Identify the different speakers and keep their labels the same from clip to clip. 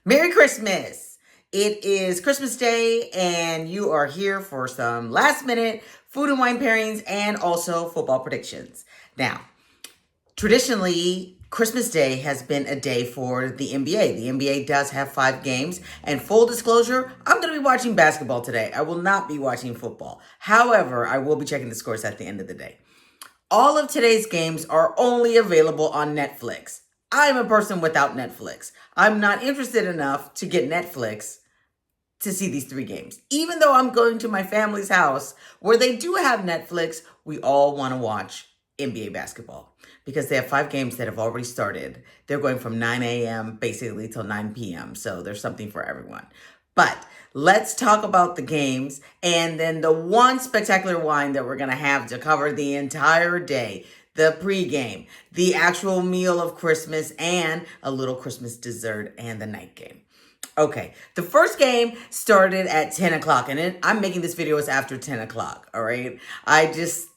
Speaker 1: Merry Christmas! It is Christmas Day, and you are here for some last minute food and wine pairings and also football predictions. Now, traditionally, Christmas Day has been a day for the NBA. The NBA does have 5 games, and full disclosure, I'm going to be watching basketball today. I will not be watching football. However, I will be checking the scores at the end of the day. All of today's games are only available on Netflix. I'm a person without Netflix. I'm not interested enough to get Netflix to see these 3 games. Even though I'm going to my family's house where they do have Netflix, we all want to watch NBA basketball because they have 5 games that have already started. They're going from 9 a.m. basically till 9 p.m. So there's something for everyone. But let's talk about the games and then the one spectacular wine that we're going to have to cover the entire day. The pregame, the actual meal of Christmas, and a little Christmas dessert, and the night game. Okay, the first game started at 10 o'clock, and I'm making this video as after 10 o'clock, all right? I just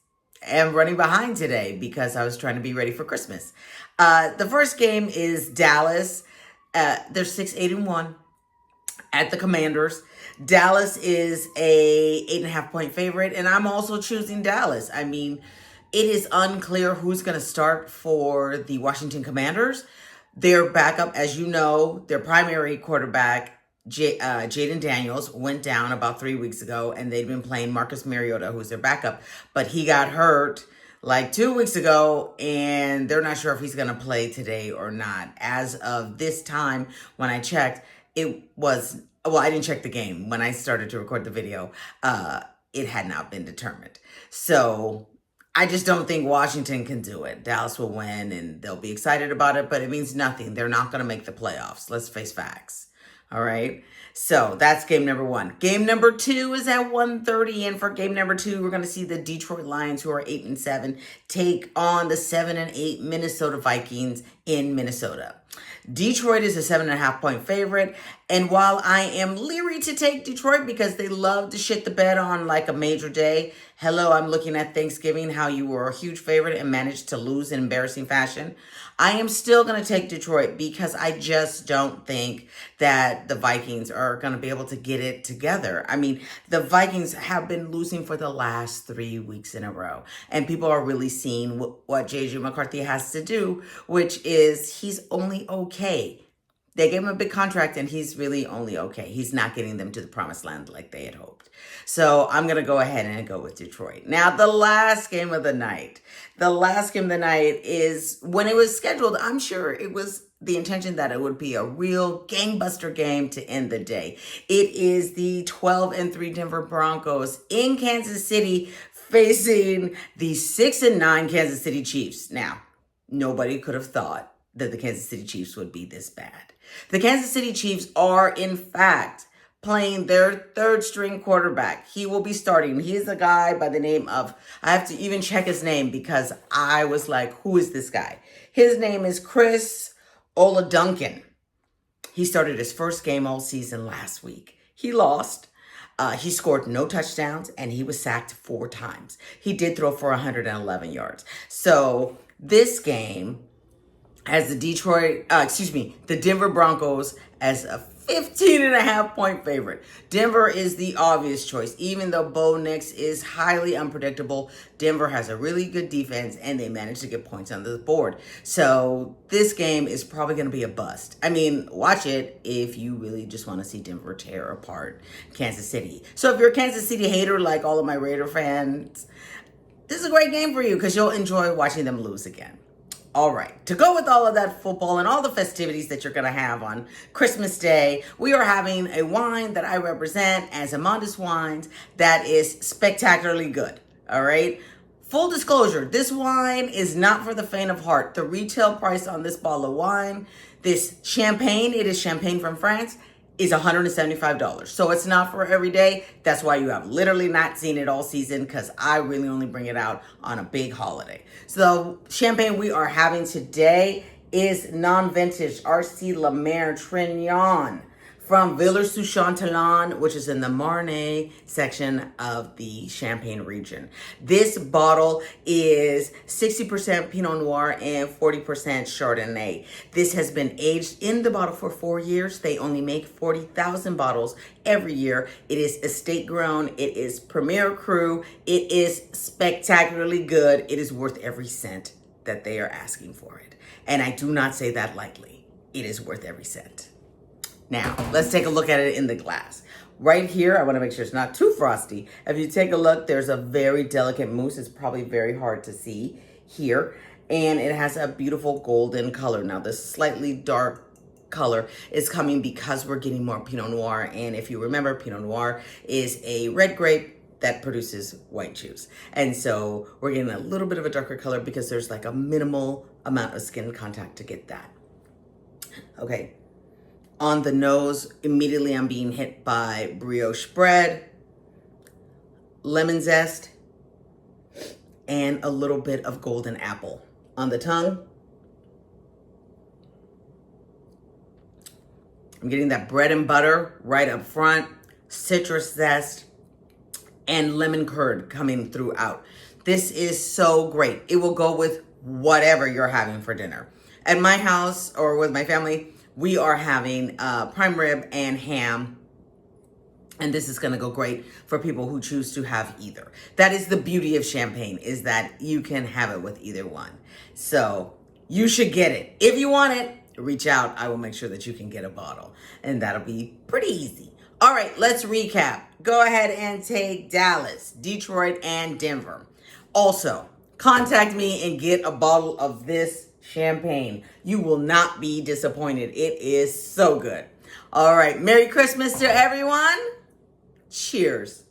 Speaker 1: am running behind today because I was trying to be ready for Christmas. The first game is Dallas. They're 6-8-1 at the Commanders. Dallas is a 8.5-point favorite, and I'm also choosing Dallas. I mean, it is unclear who's going to start for the Washington Commanders. Their backup, as you know, their primary quarterback, Jaden Daniels, went down about 3 weeks ago, and they've been playing Marcus Mariota, who's their backup. But he got hurt like 2 weeks ago, and they're not sure if he's going to play today or not. As of this time, when I checked, it was, well, I didn't check the game. When I started to record the video, it had not been determined. So I just don't think Washington can do it. Dallas will win, and they'll be excited about it, but it means nothing. They're not going to make the playoffs. Let's face facts. All right? So that's game number 1. Game number 2 is at 1:30, and for game number 2, we're going to see the Detroit Lions, who are 8-7, take on the 7-8 Minnesota Vikings in Minnesota. Detroit is a 7.5-point favorite, and while I am leery to take Detroit because they love to shit the bed on like a major day, hello, I'm looking at Thanksgiving, how you were a huge favorite and managed to lose in embarrassing fashion. I am still going to take Detroit because I just don't think that the Vikings are going to be able to get it together. I mean, the Vikings have been losing for the last 3 weeks in a row, and people are really seeing what J.J. McCarthy has to do, which is he's only okay. They gave him a big contract, and he's really only okay. He's not getting them to the promised land like they had hoped. So I'm going to go ahead and go with Detroit. Now, the last game of the night. The last game of the night is, when it was scheduled, I'm sure it was the intention that it would be a real gangbuster game to end the day. It is the 12-3 Denver Broncos in Kansas City facing the 6-9 Kansas City Chiefs. Now, nobody could have thought that the Kansas City Chiefs would be this bad. The Kansas City Chiefs are, in fact, playing their third-string quarterback. He will be starting. He is a guy by the name of, I have to even check his name because I was like, who is this guy? His name is Chris Oladuncan. He started his first game all season last week. He lost. He scored no touchdowns, and he was sacked 4 times. He did throw for 111 yards. So this game has the Denver Broncos as a 15.5-point favorite. Denver is the obvious choice. Even though Bo Nix is highly unpredictable, Denver has a really good defense, and they managed to get points on the board. So this game is probably going to be a bust. I mean, watch it if you really just want to see Denver tear apart Kansas City. So if you're a Kansas City hater like all of my Raider fans, this is a great game for you because you'll enjoy watching them lose again. All right, to go with all of that football and all the festivities that you're going to have on Christmas Day, we are having a wine that I represent as Amandus Wines that is spectacularly good, all right? Full disclosure, this wine is not for the faint of heart. The retail price on this bottle of wine, this champagne, it is champagne from France, is $175. So it's not for every day. That's why you have literally not seen it all season, because I really only bring it out on a big holiday. So the champagne we are having today is non-vintage RC La Mer Trignon from Villers-sous-Chantelan, which is in the Marne section of the Champagne region. This bottle is 60% Pinot Noir and 40% Chardonnay. This has been aged in the bottle for 4 years. They only make 40,000 bottles every year. It is estate grown. It is premier cru. It is spectacularly good. It is worth every cent that they are asking for it. And I do not say that lightly. It is worth every cent. Now, let's take a look at it in the glass. Right here, I want to make sure it's not too frosty. If you take a look, there's a very delicate mousse. It's probably very hard to see here. And it has a beautiful golden color. Now, this slightly dark color is coming because we're getting more Pinot Noir. And if you remember, Pinot Noir is a red grape that produces white juice. And so we're getting a little bit of a darker color because there's like a minimal amount of skin contact to get that. Okay. On the nose, immediately I'm being hit by brioche bread, lemon zest, and a little bit of golden apple. On the tongue, I'm getting that bread and butter right up front, citrus zest, and lemon curd coming throughout. This is so great. It will go with whatever you're having for dinner. At my house or with my family, we are having prime rib and ham, and this is gonna go great for people who choose to have either. That is the beauty of champagne, is that you can have it with either one. So you should get it. If you want it, reach out. I will make sure that you can get a bottle, and that'll be pretty easy. All right, let's recap. Go ahead and take Dallas, Detroit, and Denver. Also, contact me and get a bottle of this champagne. You will not be disappointed. It is so good. All right. Merry Christmas to everyone. Cheers.